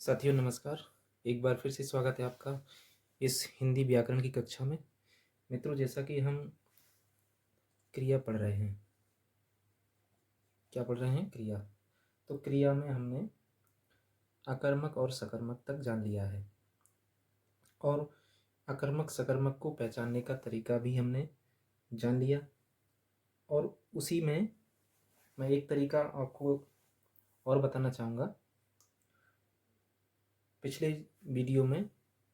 साथियों नमस्कार। एक बार फिर से स्वागत है आपका इस हिंदी व्याकरण की कक्षा में। मित्रों, जैसा कि हम क्रिया पढ़ रहे हैं, क्या पढ़ रहे हैं? क्रिया। तो क्रिया में हमने अकर्मक और सकर्मक तक जान लिया है और अकर्मक सकर्मक को पहचानने का तरीका भी हमने जान लिया। और उसी में मैं एक तरीका आपको और बताना चाहूँगा। पिछले वीडियो में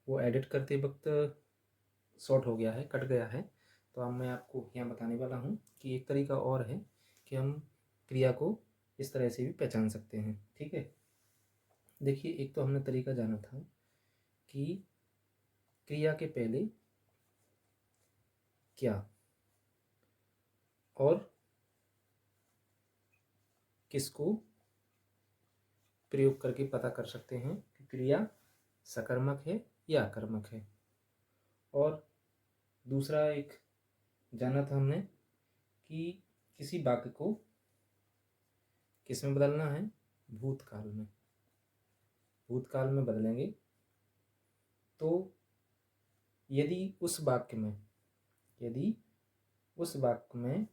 वो एडिट करते वक्त शॉर्ट हो गया है, कट गया है। तो अब मैं आपको यहाँ बताने वाला हूँ कि एक तरीका और है कि हम क्रिया को इस तरह से भी पहचान सकते हैं। ठीक है, देखिए, एक तो हमने तरीका जाना था कि क्रिया के पहले क्या और किसको प्रयोग करके पता कर सकते हैं कि क्रिया सकर्मक है या अकर्मक है। और दूसरा एक जाना था हमने कि किसी वाक्य को किस में बदलना है? भूतकाल में। भूतकाल में बदलेंगे तो यदि उस वाक्य में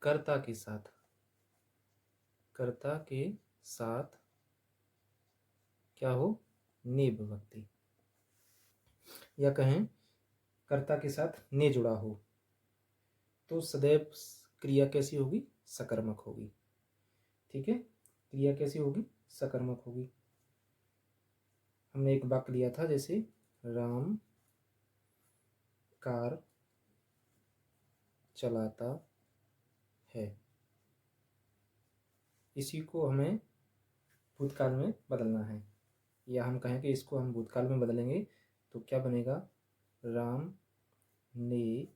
कर्ता के साथ क्या हो? ने विभक्ति, या कहें कर्ता के साथ ने जुड़ा हो, तो सदैव क्रिया कैसी होगी? सकर्मक होगी। ठीक है, क्रिया कैसी होगी? सकर्मक होगी। हमने एक वाक्य लिया था, जैसे राम कार चलाता है। इसी को हमें भूतकाल में बदलना है, या हम कहें कि इसको हम भूतकाल में बदलेंगे तो क्या बनेगा? राम ने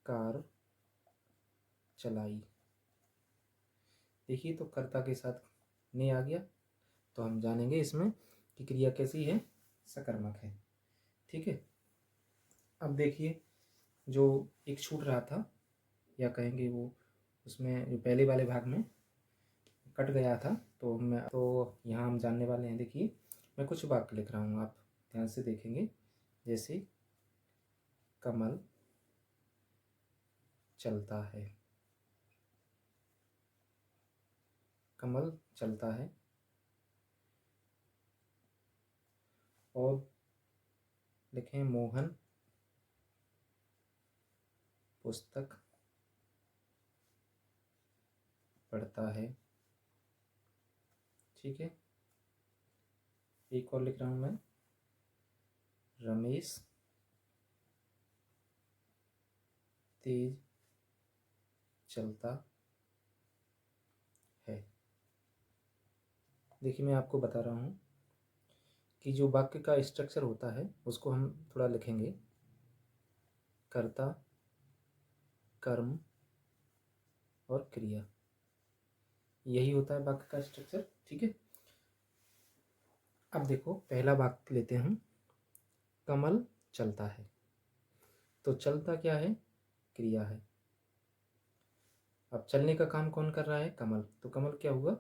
कार चलाई। देखिए, तो कर्ता के साथ ने आ गया, तो हम जानेंगे इसमें कि क्रिया कैसी है? सकर्मक है। ठीक है, अब देखिए, जो एक छूट रहा था, या कहेंगे वो उसमें जो पहले वाले भाग में कट गया था, तो यहाँ हम जानने वाले हैं। देखिए, मैं कुछ वाक्य लिख रहा हूँ, आप ध्यान से देखेंगे। जैसे कमल चलता है। कमल चलता है। और लिखें मोहन पुस्तक पढ़ता है। ठीक है, एक और लिख रहा हूँ मैं, रमेश तेज चलता है। देखिए, मैं आपको बता रहा हूँ कि जो वाक्य का स्ट्रक्चर होता है उसको हम थोड़ा लिखेंगे। कर्ता, कर्म और क्रिया, यही होता है वाक्य का स्ट्रक्चर। ठीक है, अब देखो, पहला वाक्य लेते हैं हम। कमल चलता है, तो चलता क्या है? क्रिया है। अब चलने का काम कौन कर रहा है? कमल। तो कमल क्या हुआ?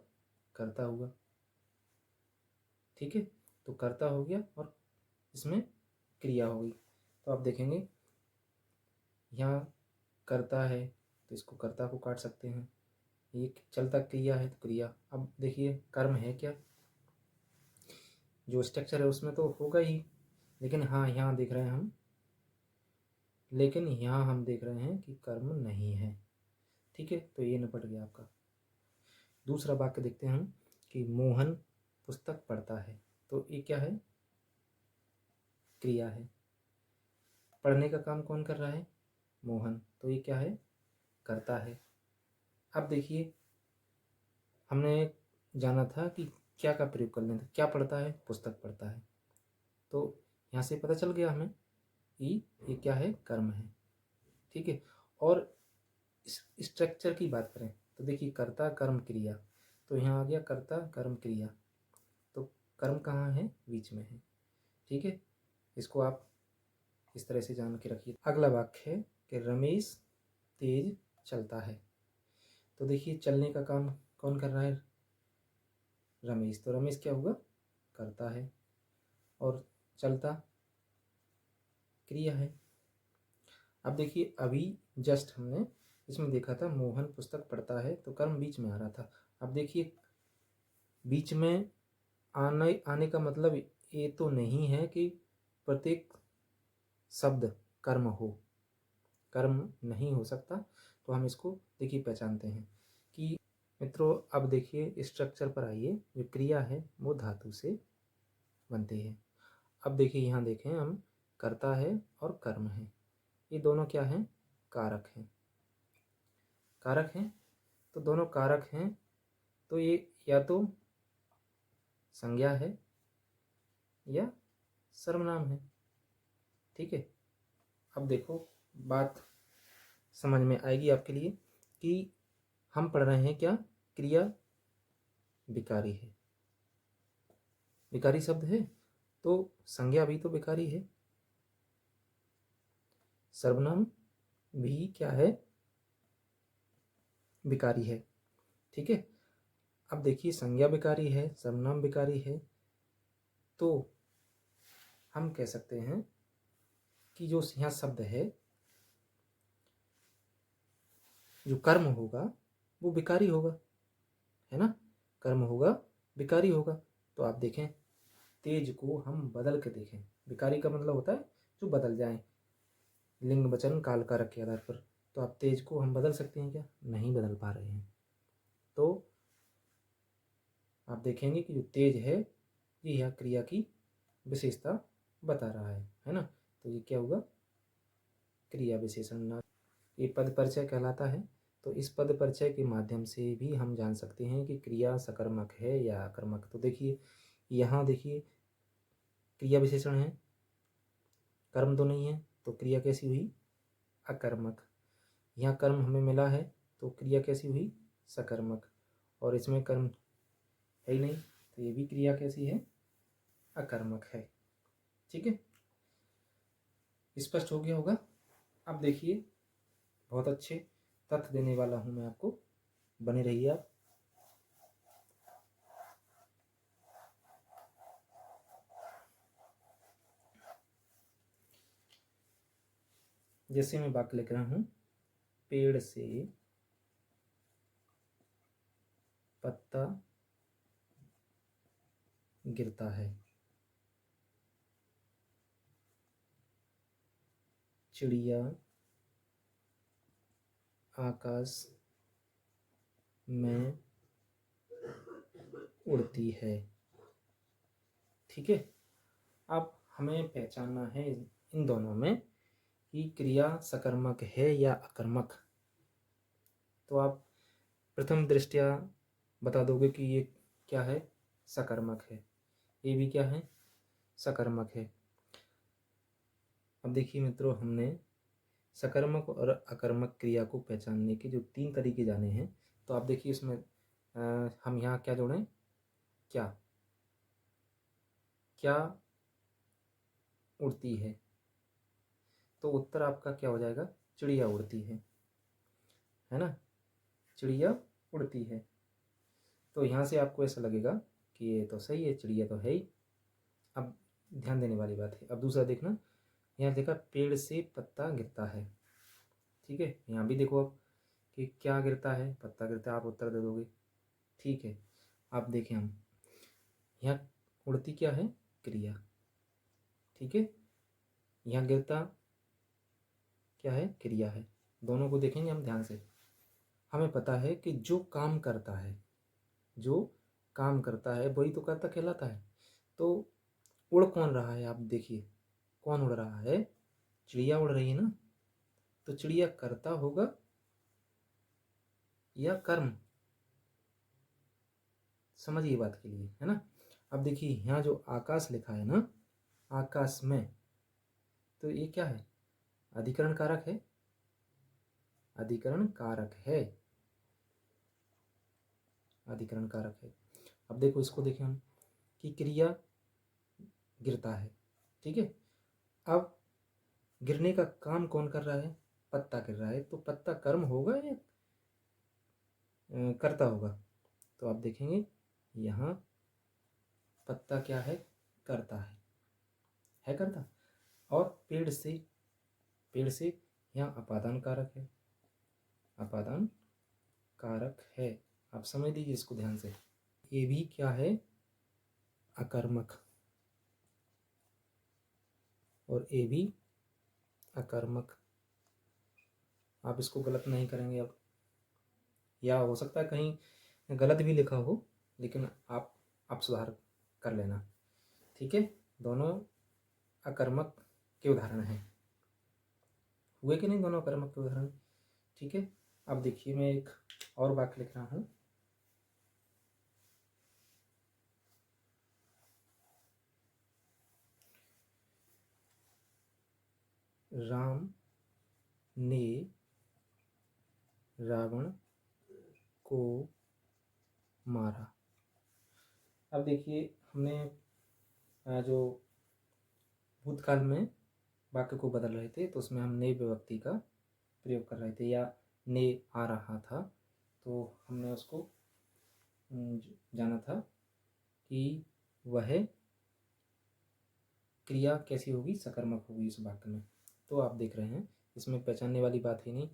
कर्ता हुआ। ठीक है, तो कर्ता हो गया और इसमें क्रिया होगी। तो आप देखेंगे यहाँ कर्ता है, तो इसको कर्ता को काट सकते हैं। ये चलता क्रिया है, तो क्रिया। अब देखिए, कर्म है क्या? जो स्ट्रक्चर है उसमें तो होगा ही, लेकिन हाँ, यहाँ देख रहे हैं हम, लेकिन यहाँ हम देख रहे हैं कि कर्म नहीं है। ठीक है, तो ये निपट गया आपका। दूसरा वाक्य देखते हैं हम कि मोहन पुस्तक पढ़ता है, तो ये क्या है? क्रिया है। पढ़ने का काम कौन कर रहा है? मोहन, तो ये क्या है? करता है। अब देखिए, हमने जाना था कि क्या का प्रयोग कर लेना था। क्या पढ़ता है? पुस्तक पढ़ता है। तो यहाँ से पता चल गया हमें ये क्या है? कर्म है। ठीक है, और स्ट्रक्चर की बात करें तो देखिए, कर्ता कर्म क्रिया, तो यहाँ आ गया कर्ता कर्म क्रिया, तो कर्म कहाँ है? बीच में है। ठीक है, इसको आप इस तरह से जान के रखिए। अगला वाक्य है कि रमेश तेज चलता है, तो देखिए, चलने का काम कौन कर रहा है? रमेश, तो रमेश क्या होगा, करता है, और चलता क्रिया है। अब देखिए अभी जस्ट हमने इसमें देखा था मोहन पुस्तक पढ़ता है, तो कर्म बीच में आ रहा था। अब देखिए बीच में आने आने का मतलब ये तो नहीं है कि प्रत्येक शब्द कर्म हो, कर्म नहीं हो सकता। तो हम इसको देखिए पहचानते हैं कि मित्रों, अब देखिए स्ट्रक्चर पर आइए। जो क्रिया है वो धातु से बनती है। अब देखिए यहाँ देखें हम, कर्ता है और कर्म है, ये दोनों क्या हैं, कारक हैं। कारक हैं तो दोनों कारक हैं, तो ये या तो संज्ञा है या सर्वनाम है। ठीक है, अब देखो बात समझ में आएगी आपके लिए कि हम पढ़ रहे हैं क्या, क्रिया विकारी है। विकारी शब्द है तो संज्ञा भी तो विकारी है, सर्वनाम भी क्या है, विकारी है। ठीक है, अब देखिए संज्ञा विकारी है, सर्वनाम विकारी है, तो हम कह सकते हैं कि जो यहाँ शब्द है, जो कर्म होगा वो विकारी होगा, है ना, कर्म होगा विकारी होगा। तो आप देखें तेज को हम बदल के देखें, विकारी का मतलब होता है जो बदल जाए, लिंग वचन काल कारक के आधार पर। तो आप तेज को हम बदल सकते हैं क्या, नहीं बदल पा रहे हैं। तो आप देखेंगे कि जो तेज है ये यह क्रिया की विशेषता बता रहा है ना। तो ये क्या होगा, क्रिया विशेषण ना, ये पद परिचय कहलाता है। तो इस पद परिचय के माध्यम से भी हम जान सकते हैं कि क्रिया सकर्मक है या अकर्मक। तो देखिए यहाँ देखिए क्रिया विशेषण है, कर्म तो नहीं है, तो क्रिया कैसी हुई, अकर्मक। यहाँ कर्म हमें मिला है तो क्रिया कैसी हुई, सकर्मक। और इसमें कर्म है ही नहीं, तो ये भी क्रिया कैसी है, अकर्मक है। ठीक है, स्पष्ट हो गया होगा। अब देखिए बहुत अच्छे तथ्य देने वाला हूं मैं आपको, बने रहिए आप। जैसे मैं वाक्य लिख रहा हूं, पेड़ से पत्ता गिरता है, चिड़िया आकाश में उड़ती है। ठीक है, अब हमें पहचानना है इन दोनों में कि क्रिया सकर्मक है या अकर्मक। तो आप प्रथम दृष्टया बता दोगे कि ये क्या है, सकर्मक है, ये भी क्या है, सकर्मक है। अब देखिए मित्रों, हमने सकर्मक और अकर्मक क्रिया को पहचानने के जो 3 तरीके जाने हैं। तो आप देखिए इसमें हम यहाँ क्या जोड़ें, क्या क्या उड़ती है, तो उत्तर आपका क्या हो जाएगा, चिड़िया उड़ती है ना, चिड़िया उड़ती है। तो यहाँ से आपको ऐसा लगेगा कि ये तो सही है, चिड़िया तो है ही। अब ध्यान देने वाली बात है, अब दूसरा देखना, यहाँ देखा पेड़ से पत्ता गिरता है। ठीक है, यहाँ भी देखो अब कि क्या गिरता है, पत्ता गिरता है, आप उत्तर दे दोगे। ठीक है, आप देखें हम यहाँ उड़ती क्या है, क्रिया। ठीक है, यहाँ गिरता क्या है, क्रिया है। दोनों को देखेंगे हम ध्यान से। हमें पता है कि जो काम करता है, जो काम करता है वही तो कर्ता कहलाता है। तो उड़ कौन रहा है, आप देखिए कौन उड़ रहा है, चिड़िया उड़ रही है ना। तो चिड़िया कर्ता होगा या कर्म, समझिए बात के लिए, है ना। अब देखिए यहाँ जो आकाश लिखा है ना, आकाश में, तो ये क्या है, अधिकरण कारक है, अधिकरण कारक है, अधिकरण कारक है। अब देखो इसको देखें हम कि क्रिया गिरता है। ठीक है, अब गिरने का काम कौन कर रहा है, पत्ता गिर रहा है, तो पत्ता कर्म होगा या कर्ता होगा। तो आप देखेंगे यहाँ पत्ता क्या है, करता है करता। और पेड़ से यहाँ अपादान कारक है, अपादान कारक है। आप समझ लीजिए इसको ध्यान से। ये भी क्या है, अकर्मक, और ये भी अकर्मक। आप इसको गलत नहीं करेंगे अब, या हो सकता है कहीं गलत भी लिखा हो, लेकिन आप सुधार कर लेना। ठीक है, दोनों अकर्मक के उदाहरण हैं। हुए कि नहीं दोनों अकर्मक के उदाहरण? ठीक है, अब देखिए मैं एक और वाक्य लिख रहा हूँ। राम ने रावण को मारा। अब देखिए हमने जो भूतकाल में वाक्य को बदल रहे थे, तो उसमें हम ने विभक्ति का प्रयोग कर रहे थे, या ने आ रहा था, तो हमने उसको जाना था कि वह क्रिया कैसी होगी, सकर्मक होगी इस वाक्य में। तो आप देख रहे हैं इसमें पहचानने वाली बात ही नहीं,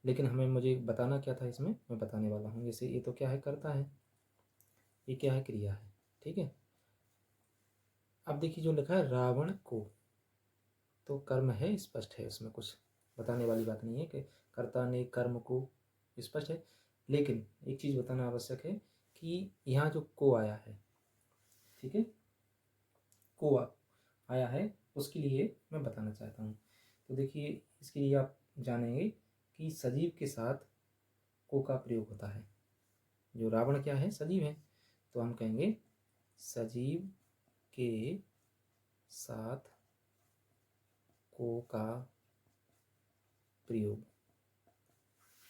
लेकिन मुझे बताना क्या था इसमें, मैं बताने वाला हूँ। जैसे ये तो क्या है, करता है, ये क्या है, क्रिया है। ठीक है, अब देखिए जो लिखा है रावण को, तो कर्म है, स्पष्ट है, इसमें कुछ बताने वाली बात नहीं है कि कर्ता ने कर्म को, स्पष्ट है। लेकिन एक चीज़ बताना आवश्यक है कि यहाँ जो को आया है, ठीक है, को आया है, उसके लिए मैं बताना चाहता हूँ। तो देखिए इसके लिए आप जानेंगे कि सजीव के साथ को का प्रयोग होता है। जो रावण क्या है, सजीव है, तो हम कहेंगे सजीव के साथ को का प्रयोग।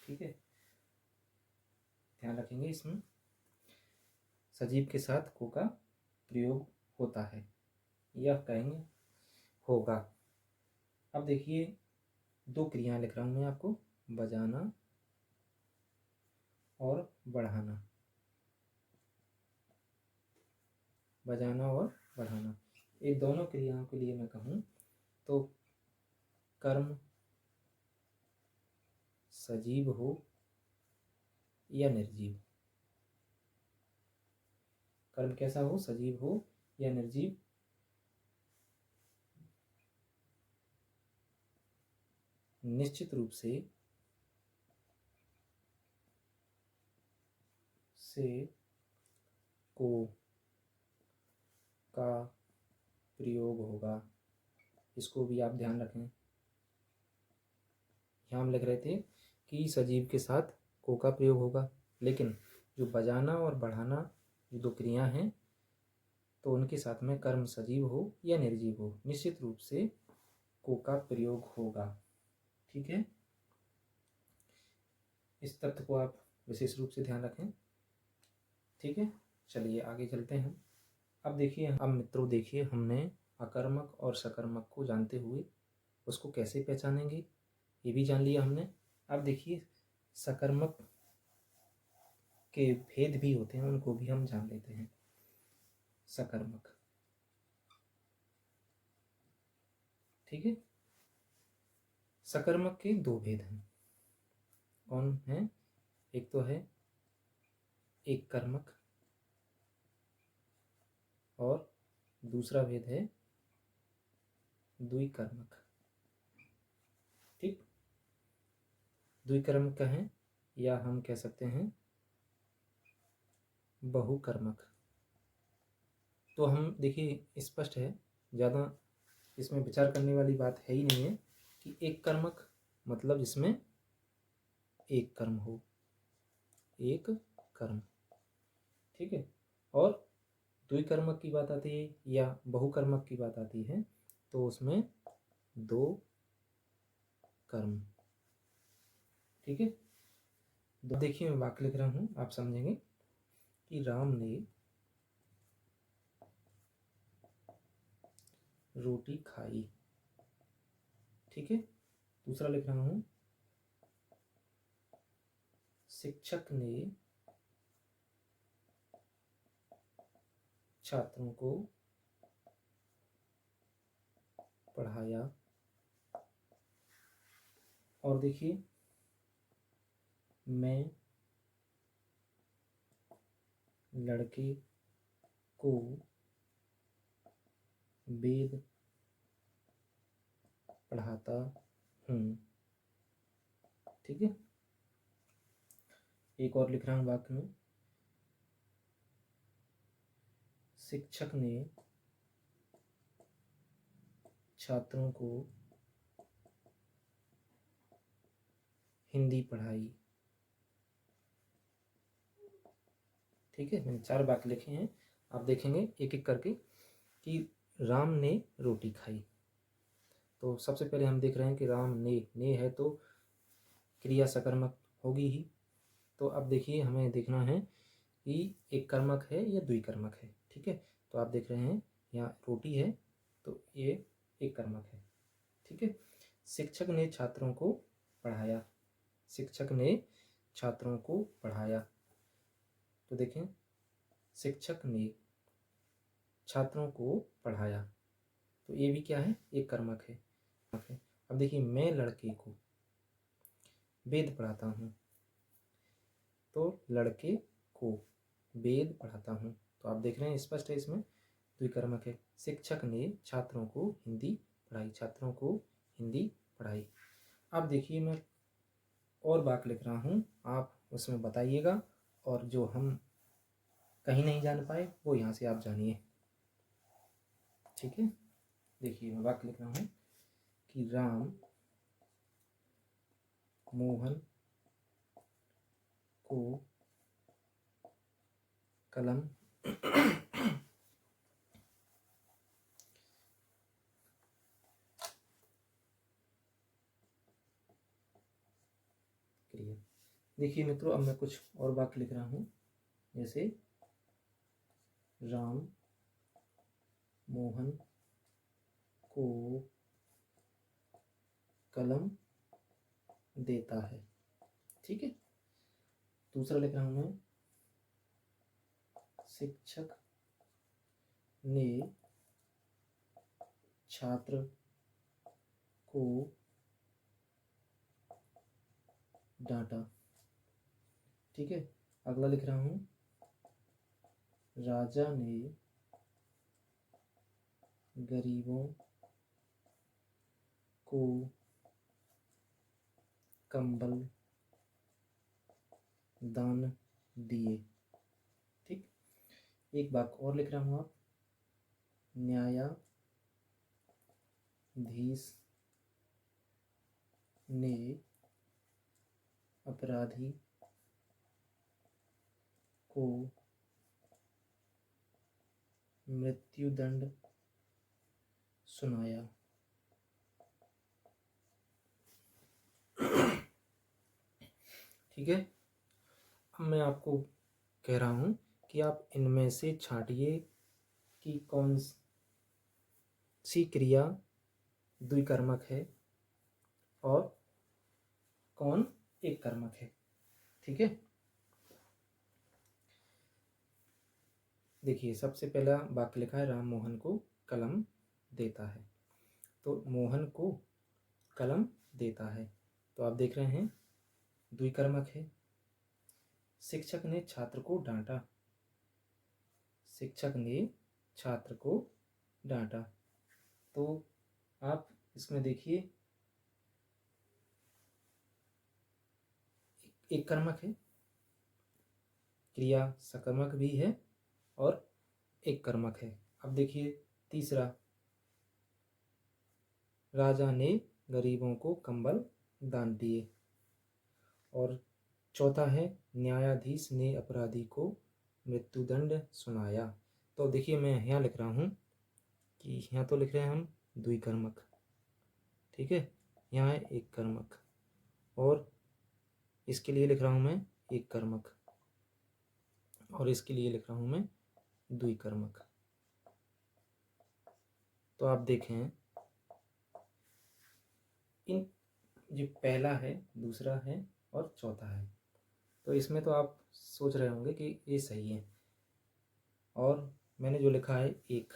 ठीक है, ध्यान रखेंगे इसमें, सजीव के साथ को का प्रयोग होता है, यह कहेंगे होगा। अब देखिए दो क्रियाएं लिख रहा हूं मैं आपको, बजाना और बढ़ाना, बजाना और बढ़ाना। ये दोनों क्रियाओं के लिए मैं कहूँ तो कर्म सजीव हो या निर्जीव, कर्म कैसा हो, सजीव हो या निर्जीव, निश्चित रूप से को का प्रयोग होगा। इसको भी आप ध्यान रखें। यहाँ हम लिख रहे थे कि सजीव के साथ को का प्रयोग होगा, लेकिन जो बजाना और बढ़ाना जो दो क्रिया हैं, तो उनके साथ में कर्म सजीव हो या निर्जीव हो, निश्चित रूप से को का प्रयोग होगा। ठीक है, इस तथ्य को आप विशेष रूप से ध्यान रखें। ठीक है, चलिए आगे चलते हैं। अब देखिए, अब मित्रों देखिए, हमने अकर्मक और सकर्मक को जानते हुए उसको कैसे पहचानेंगे ये भी जान लिया हमने। अब देखिए सकर्मक के भेद भी होते हैं, उनको भी हम जान लेते हैं। सकर्मक, ठीक है, सकर्मक के दो भेद हैं। कौन है? एक तो है एक कर्मक, और दूसरा भेद है द्विकर्मक। ठीक, द्विकर्मक है, या हम कह सकते हैं बहुकर्मक। तो हम देखिए स्पष्ट है, ज़्यादा इसमें विचार करने वाली बात है ही नहीं है कि एक कर्मक मतलब जिसमें एक कर्म हो, एक कर्म। ठीक है, और द्विकर्मक की बात आती है या बहुकर्मक की बात आती है, तो उसमें दो कर्म। ठीक है, तो देखिए मैं वाक्य लिख रहा हूं, आप समझेंगे कि राम ने रोटी खाई। ठीक है, दूसरा लिख रहा हूं, शिक्षक ने छात्रों को पढ़ाया। और देखिए, मैं लड़के को वेद पढ़ाता हूँ। ठीक है, एक और लिख रहा हूँ वाक्य में, शिक्षक ने छात्रों को हिंदी पढ़ाई। ठीक है, मैंने 4 वाक्य लिखे हैं, आप देखेंगे एक एक करके कि राम ने रोटी खाई। तो सबसे पहले हम देख रहे हैं कि राम ने है तो क्रिया सकर्मक होगी ही। तो अब देखिए, हमें देखना है कि एक कर्मक है या द्विकर्मक है। ठीक है, तो आप देख रहे हैं यहाँ रोटी है तो ये एक कर्मक है। ठीक है, शिक्षक ने छात्रों को पढ़ाया। शिक्षक ने छात्रों को पढ़ाया। तो देखें, शिक्षक ने छात्रों को पढ़ाया, तो ये भी क्या है, एक कर्मक है। अब देखिए, मैं लड़के को वेद पढ़ाता हूँ, तो लड़के को वेद पढ़ाता हूँ। तो आप देख रहे हैं स्पष्ट है, इसमें द्विकर्मक है। शिक्षक ने छात्रों को हिंदी पढ़ाई। छात्रों को हिंदी पढ़ाई। अब देखिए, मैं और वाक्य लिख रहा हूँ, आप उसमें बताइएगा, और जो हम कहीं नहीं जान पाए वो यहाँ से आप जानिए। ठीक है, देखिए मैं वाक्य लिख रहा हूँ कि राम मोहन को कलम क्रिया। देखिए मित्रों, अब मैं कुछ और वाक्य लिख रहा हूँ, जैसे राम मोहन को कलम देता है। ठीक है, दूसरा लिख रहा हूँ मैं, शिक्षक ने छात्र को डांटा। ठीक है, अगला लिख रहा हूँ, राजा ने गरीबों को कंबल दान दिए। ठीक, एक वाक्य और लिख रहा हूँ, आप, न्यायाधीश ने अपराधी को मृत्युदंड सुनाया। ठीक है, अब मैं आपको कह रहा हूँ कि आप इनमें से छांटिए कि कौन सी क्रिया द्विकर्मक है और कौन एक कर्मक है। ठीक है, देखिए सबसे पहला वाक्य लिखा है, राम मोहन को कलम देता है। तो मोहन को कलम देता है, तो आप देख रहे हैं द्विकर्मक है। शिक्षक ने छात्र को डांटा। शिक्षक ने छात्र को डांटा, तो आप इसमें देखिए एक कर्मक है, क्रिया सकर्मक भी है और एक कर्मक है। अब देखिए तीसरा, राजा ने गरीबों को कंबल दान दिए। और चौथा है, न्यायाधीश ने अपराधी को मृत्युदंड सुनाया। तो देखिए मैं यहाँ लिख रहा हूँ कि यहाँ तो लिख रहे हैं हम द्विकर्मक। ठीक है, यहाँ है एक कर्मक, और इसके लिए लिख रहा हूँ मैं एक कर्मक, और इसके लिए लिख रहा हूँ मैं द्विकर्मक। तो आप देखें, इन जो पहला है, दूसरा है और चौथा है, तो इसमें तो आप सोच रहे होंगे कि ये सही है, और मैंने जो लिखा है 1,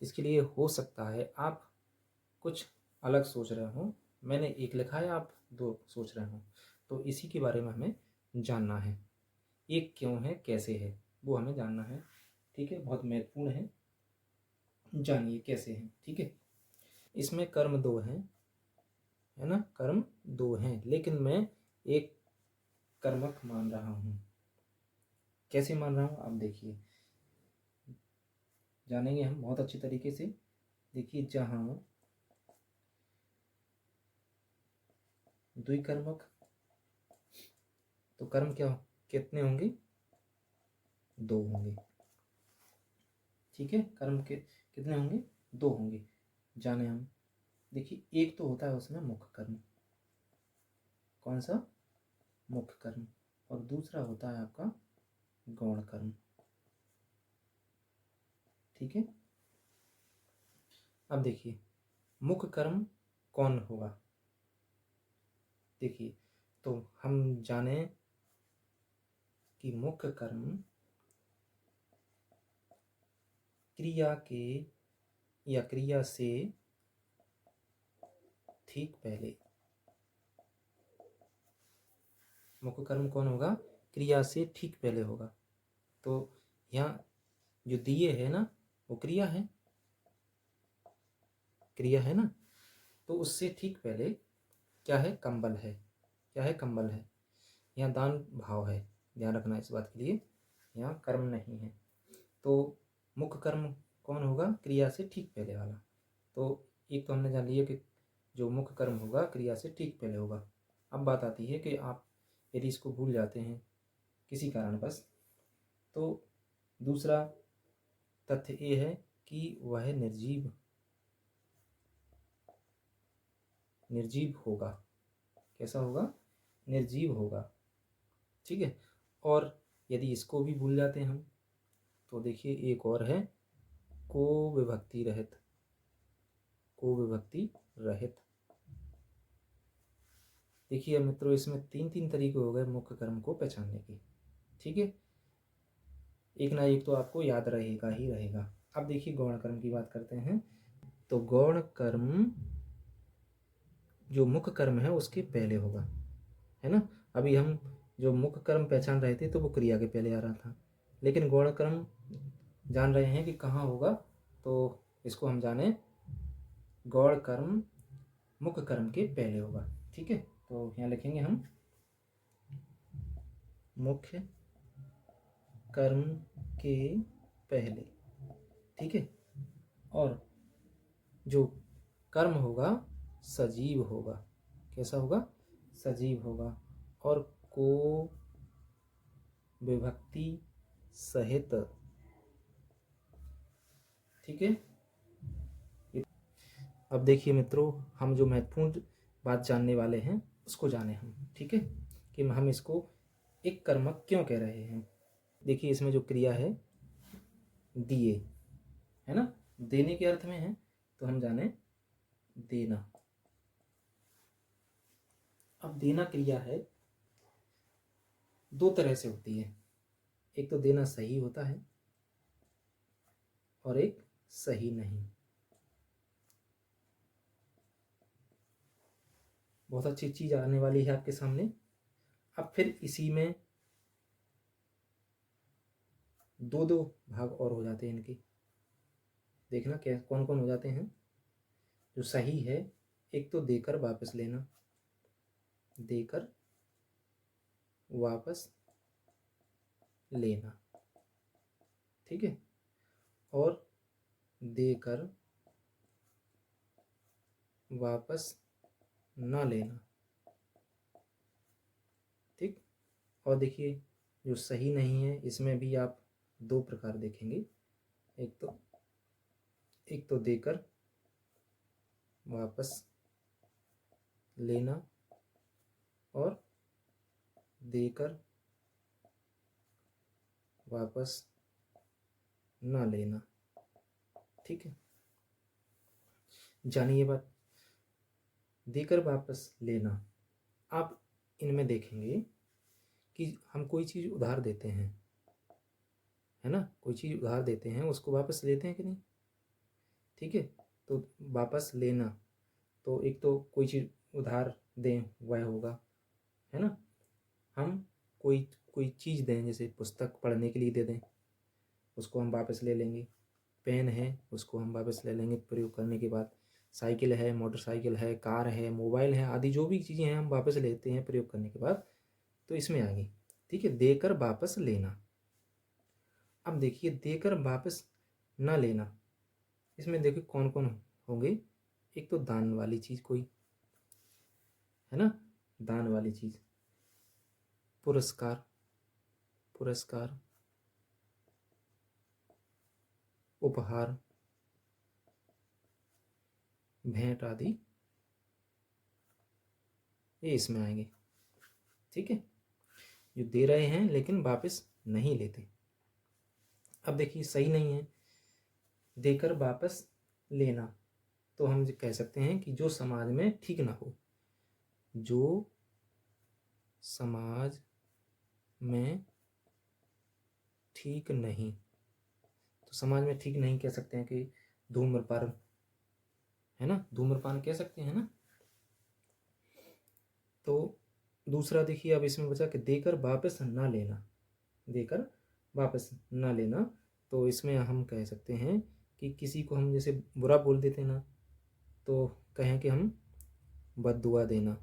इसके लिए हो सकता है आप कुछ अलग सोच रहे हो। मैंने 1 लिखा है, आप 2 सोच रहे हो, तो इसी के बारे में हमें जानना है। 1 क्यों है, कैसे है, वो हमें जानना है। ठीक है, बहुत महत्वपूर्ण है, जानिए कैसे है। ठीक है, इसमें कर्म 2 हैं, है ना, कर्म 2 हैं, लेकिन मैं एक कर्मक मान रहा हूँ। कैसे मान रहा हूँ आप देखिए, जानेंगे हम बहुत अच्छी तरीके से। देखिए, जहाँ द्विकर्मक, तो कर्म क्या कितने होंगे, 2 होंगे। ठीक है, कर्म के कितने होंगे, 2 होंगे, जाने हम। देखिए, एक तो होता है उसमें मुख्य कर्म, कौन सा, मुख्य कर्म, और दूसरा होता है आपका गौण कर्म। ठीक है, अब देखिए मुख्य कर्म कौन होगा। देखिए, तो हम जाने कि मुख्य कर्म क्रिया के या क्रिया से ठीक पहले, मुख्य कर्म कौन होगा, क्रिया से ठीक पहले होगा। तो यहाँ जो दिए है ना, वो क्रिया है, क्रिया है ना, तो उससे ठीक पहले क्या है, कंबल है, क्या है, कंबल है। यहाँ दान भाव है, ध्यान रखना इस बात के लिए, यहाँ कर्म नहीं है। तो मुख्य कर्म कौन होगा, क्रिया से ठीक पहले वाला। तो एक तो हमने जान लिया कि जो मुख्य कर्म होगा क्रिया से ठीक पहले होगा। अब बात आती है कि आप यदि इसको भूल जाते हैं किसी कारणवश, तो दूसरा तथ्य ये है कि वह निर्जीव निर्जीव होगा। कैसा होगा, निर्जीव होगा। ठीक है, और यदि इसको भी भूल जाते हैं हम, तो देखिए एक और है, को विभक्ति रहित, को विभक्ति रहित। देखिए मित्रों, इसमें 3 तरीके हो गए मुख्य कर्म को पहचानने के। ठीक है, एक ना एक तो आपको याद रहेगा ही रहेगा। अब देखिए गौण कर्म की बात करते हैं। तो गौण कर्म जो मुख्य कर्म है उसके पहले होगा, है ना। अभी हम जो मुख्य कर्म पहचान रहे थे तो वो क्रिया के पहले आ रहा था, लेकिन गौण कर्म जान रहे हैं कि कहाँ होगा। तो इसको हम जाने, गौण कर्म मुख्य कर्म के पहले होगा। ठीक है, तो यहाँ लिखेंगे हम मुख्य कर्म के पहले। ठीक है, और जो कर्म होगा सजीव होगा। कैसा होगा, सजीव होगा, और को विभक्ति सहित। ठीक है, अब देखिए मित्रों, हम जो महत्वपूर्ण बात जानने वाले हैं उसको जाने हम। ठीक है, कि हम इसको एक कर्मक क्यों कह रहे हैं। देखिए, इसमें जो क्रिया है दिए, है ना, देने के अर्थ में है, तो हम जाने देना। अब देना क्रिया है, 2 तरह से होती है। एक तो देना सही होता है और एक सही नहीं। बहुत अच्छी चीज आने वाली है आपके सामने। अब फिर इसी में 2 भाग और हो जाते हैं इनके। देखना क्या कौन कौन हो जाते हैं। जो सही है, एक तो देकर वापस लेना, देकर वापस लेना। ठीक है, और देकर वापस ना लेना। ठीक, और देखिए जो सही नहीं है इसमें भी आप 2 प्रकार देखेंगे। एक तो देकर वापस लेना, और देकर वापस ना लेना। ठीक है, जानिए बात, देकर वापस लेना। आप इनमें देखेंगे कि हम कोई चीज़ उधार देते हैं, है ना, कोई चीज़ उधार देते हैं उसको वापस लेते हैं कि नहीं, ठीक है। तो वापस लेना, तो एक तो कोई चीज़ उधार दें वह होगा, है ना। हम कोई कोई चीज़ दें, जैसे पुस्तक पढ़ने के लिए दे दें, उसको हम वापस ले लेंगे। पेन है, उसको हम वापस ले लेंगे प्रयोग करने के बाद। साइकिल है, मोटरसाइकिल है, कार है, मोबाइल है, आदि जो भी चीज़ें हैं हम वापस लेते हैं प्रयोग करने के बाद, तो इसमें आ गई, ठीक है, देकर वापस लेना। अब देखिए देकर वापस ना लेना, इसमें देखिए कौन कौन होंगे। एक तो दान वाली चीज़ कोई, है ना, दान वाली चीज़, पुरस्कार, पुरस्कार, उपहार, भेंट आदि, ये इसमें आएंगे, ठीक है, जो दे रहे हैं लेकिन वापस नहीं लेते। अब देखिए सही नहीं है, देकर वापस लेना, तो हम कह सकते हैं कि जो समाज में ठीक ना हो, जो समाज में ठीक नहीं, तो समाज में ठीक नहीं कह सकते हैं कि धूम्रपान, है ना, धूम्रपान कह सकते हैं ना। तो दूसरा देखिए अब इसमें बचा कि देकर वापस ना लेना, देकर वापस ना लेना, तो इसमें हम कह सकते हैं कि किसी को हम जैसे बुरा बोल देते हैं ना, तो कहें कि हम बद्दुआ देना,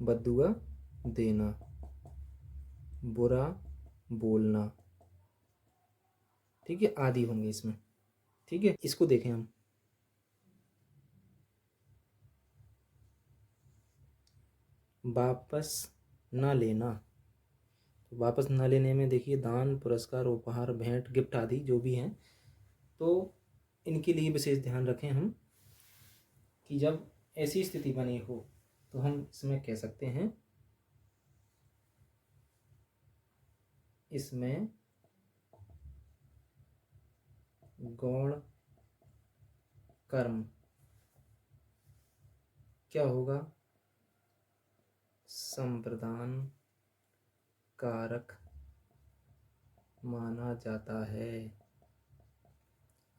बद्दुआ देना, बुरा बोलना, ठीक है, आदि होंगे इसमें, ठीक है। इसको देखें हम, वापस ना लेना, तो वापस ना लेने में देखिए दान, पुरस्कार, उपहार, भेंट, गिफ्ट आदि जो भी हैं, तो इनके लिए विशेष ध्यान रखें हम कि जब ऐसी स्थिति बनी हो तो हम इसमें कह सकते हैं, इसमें गौण कर्म क्या होगा, संप्रदान कारक माना जाता है।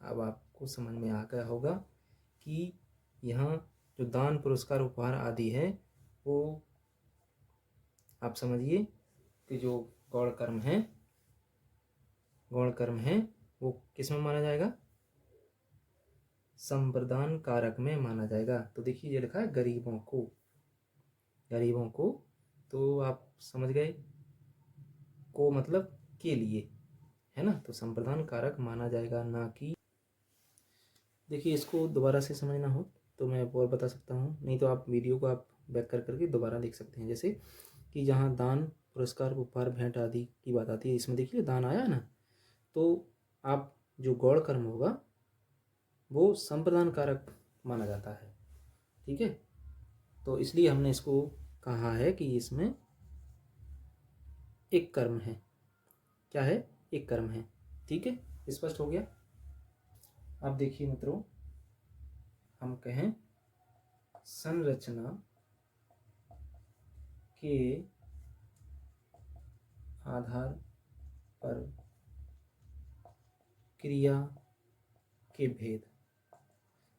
अब आपको समझ में आ गया होगा कि यहाँ जो दान, पुरस्कार, उपहार आदि है, वो आप समझिए कि जो गौण कर्म है, गौण कर्म है, वो किस में माना जाएगा, संप्रदान कारक में माना जाएगा। तो देखिए ये लिखा है गरीबों को, गरीबों को, तो आप समझ गए, को मतलब के लिए, है ना, तो संप्रदान कारक माना जाएगा, ना कि। देखिए इसको दोबारा से समझना हो तो मैं और बता सकता हूँ, नहीं तो आप वीडियो को आप बैक कर करके दोबारा देख सकते हैं। जैसे कि जहाँ दान, पुरस्कार, उपहार, भेंट आदि की बात आती है, इसमें देखिए दान आया ना, तो आप जो गौण कर्म होगा वो संप्रदान कारक माना जाता है, ठीक है। तो इसलिए हमने इसको कहा है कि इसमें एक कर्म है, क्या है, एक कर्म है, ठीक है, स्पष्ट हो गया। अब देखिए मित्रों, हम कहें संरचना के आधार पर क्रिया के भेद,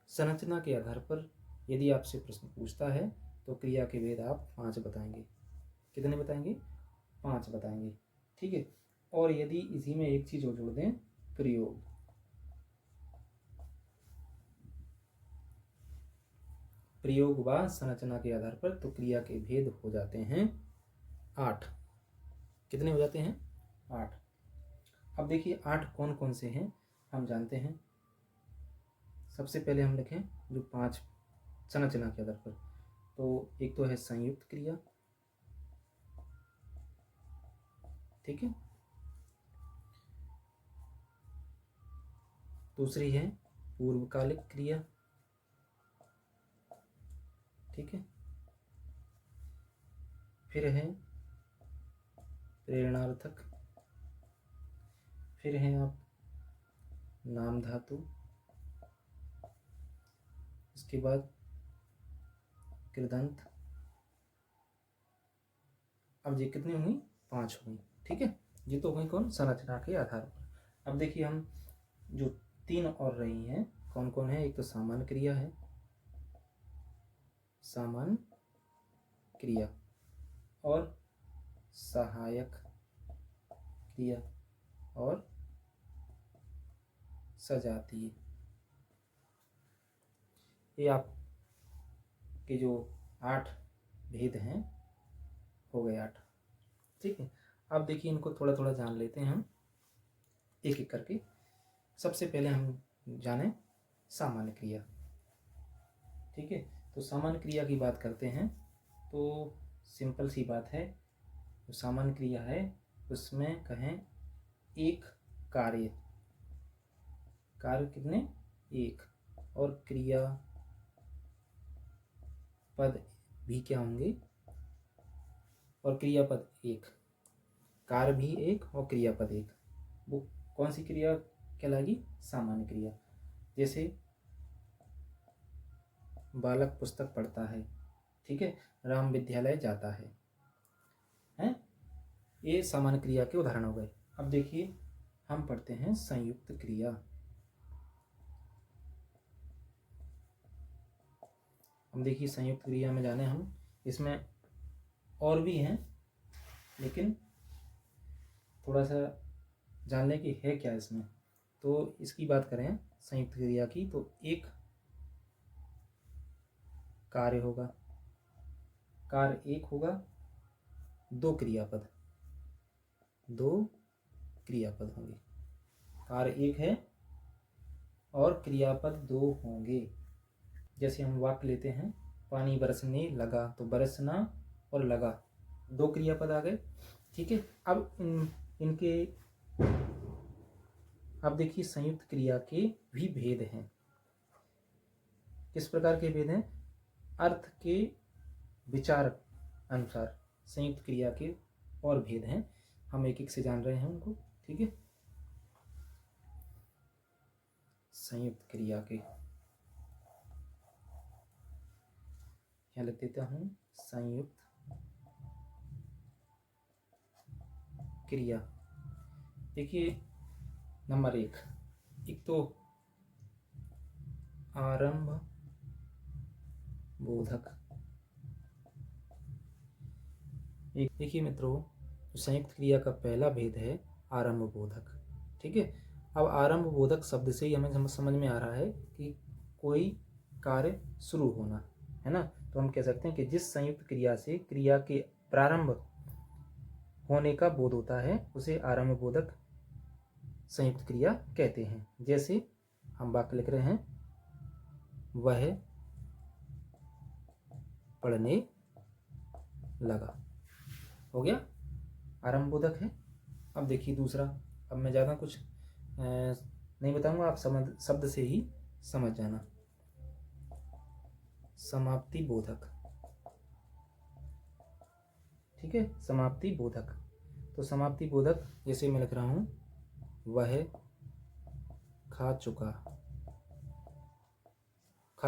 संरचना के आधार पर यदि आपसे प्रश्न पूछता है तो क्रिया के भेद आप 5 बताएंगे। कितने बताएंगे, 5 बताएंगे, ठीक है। और यदि इसी में एक चीज और जोड़ दें, प्रयोग, प्रयोग व संरचना के आधार पर, तो क्रिया के भेद हो जाते हैं 8। कितने हो जाते हैं, 8। अब देखिए 8 कौन कौन से हैं हम जानते हैं। सबसे पहले हम लिखें जो 5 संरचना के आधार पर, तो एक तो है संयुक्त क्रिया, ठीक है, दूसरी है पूर्वकालिक क्रिया, ठीक है, फिर है प्रेरणार्थक, फिर है आप नाम धातु, इसके बाद कृदंत। अब ये कितनी हुई, 5 हुई, ठीक है। ये तो हुई कौन, संरचना के आधार पर। अब देखिए हम जो 3 और रही हैं कौन कौन है, एक तो सामान्य क्रिया है, सामान्य क्रिया, और सहायक क्रिया, और सजातीय। ये आपके जो 8 भेद हैं हो गए 8। ठीक है, अब देखिए इनको थोड़ा थोड़ा जान लेते हैं हम एक एक करके। सबसे पहले हम जाने सामान्य क्रिया। ठीक है, तो सामान्य क्रिया की बात करते हैं तो सिंपल सी बात है, जो सामान्य क्रिया है उसमें कहें एक कार्य, कार्य कितने, एक, और क्रिया पद भी क्या होंगे, और क्रियापद एक, कार्य भी एक और क्रियापद एक। वो कौन सी क्रिया कहलाएगी, सामान्य क्रिया। जैसे बालक पुस्तक पढ़ता है, ठीक है, राम विद्यालय जाता है, हैं, ये सामान्य क्रिया के उदाहरण हो गए। अब देखिए हम पढ़ते हैं संयुक्त क्रिया। हम देखिए संयुक्त क्रिया में जाने हम, इसमें और भी हैं लेकिन थोड़ा सा जान लें कि है क्या इसमें। तो इसकी बात करें संयुक्त क्रिया की, तो एक कार्य होगा, कार्य एक होगा, 2 क्रियापद, 2 क्रियापद होंगे। कार्य एक है और क्रियापद 2 होंगे। जैसे हम वाक्य लेते हैं, पानी बरसने लगा, तो बरसना और लगा 2 क्रियापद आ गए। ठीक है, अब इनके अब देखिए संयुक्त क्रिया के भी भेद हैं। किस प्रकार के भेद हैं, अर्थ के विचार अनुसार संयुक्त क्रिया के और भेद हैं, हम एक एक से जान रहे हैं उनको। ठीक है, संयुक्त क्रिया के यहाँ लिख देता हूँ, संयुक्त क्रिया। देखिए नंबर 1, एक तो आरंभ बोधक। एक देखिए मित्रों, संयुक्त क्रिया का पहला भेद है आरंभ बोधक। ठीक है, अब आरंभ बोधक शब्द से ही हमें समझ में आ रहा है कि कोई कार्य शुरू होना है ना। तो हम कह सकते हैं कि जिस संयुक्त क्रिया से क्रिया के प्रारंभ होने का बोध होता है उसे आरंभ बोधक संयुक्त क्रिया कहते हैं। जैसे हम वाक्य लिख रहे हैं, वह पढ़ने लगा, हो गया, आरंभ बोधक है। अब देखिए दूसरा, अब मैं ज़्यादा कुछ नहीं बताऊंगा, आप शब्द से ही समझ जाना। समाप्ति बोधक। ठीक है, समाप्ति बोधक। तो समाप्ति बोधक जैसे मैं लिख रहा हूं, वह खा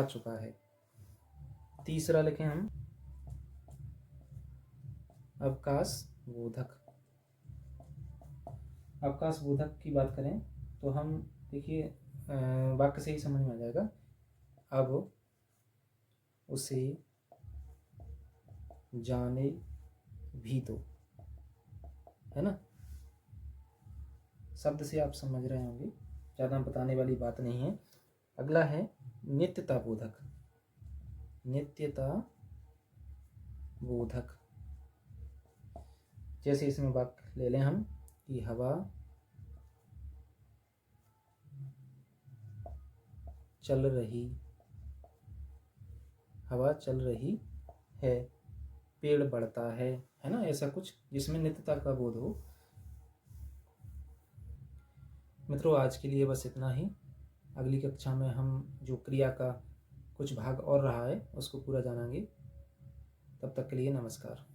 चुका है। तीसरा लिखें हम, अवकाश बोधक। अवकाश बोधक की बात करें तो हम देखिए वाक्य से ही समझ में आ जाएगा, अब उसे जाने भी दो, है ना। शब्द से आप समझ रहे होंगे, ज़्यादा बताने वाली बात नहीं है। अगला है नित्यता बोधक। नित्यता बोधक, जैसे इसमें वाक्य ले लें हम कि हवा चल रही है, पेड़ बढ़ता है ना, ऐसा कुछ जिसमें नित्यता का बोध हो। मित्रों आज के लिए बस इतना ही। अगली कक्षा में हम जो क्रिया का कुछ भाग और रहा है उसको पूरा जानेंगे। तब तक के लिए नमस्कार।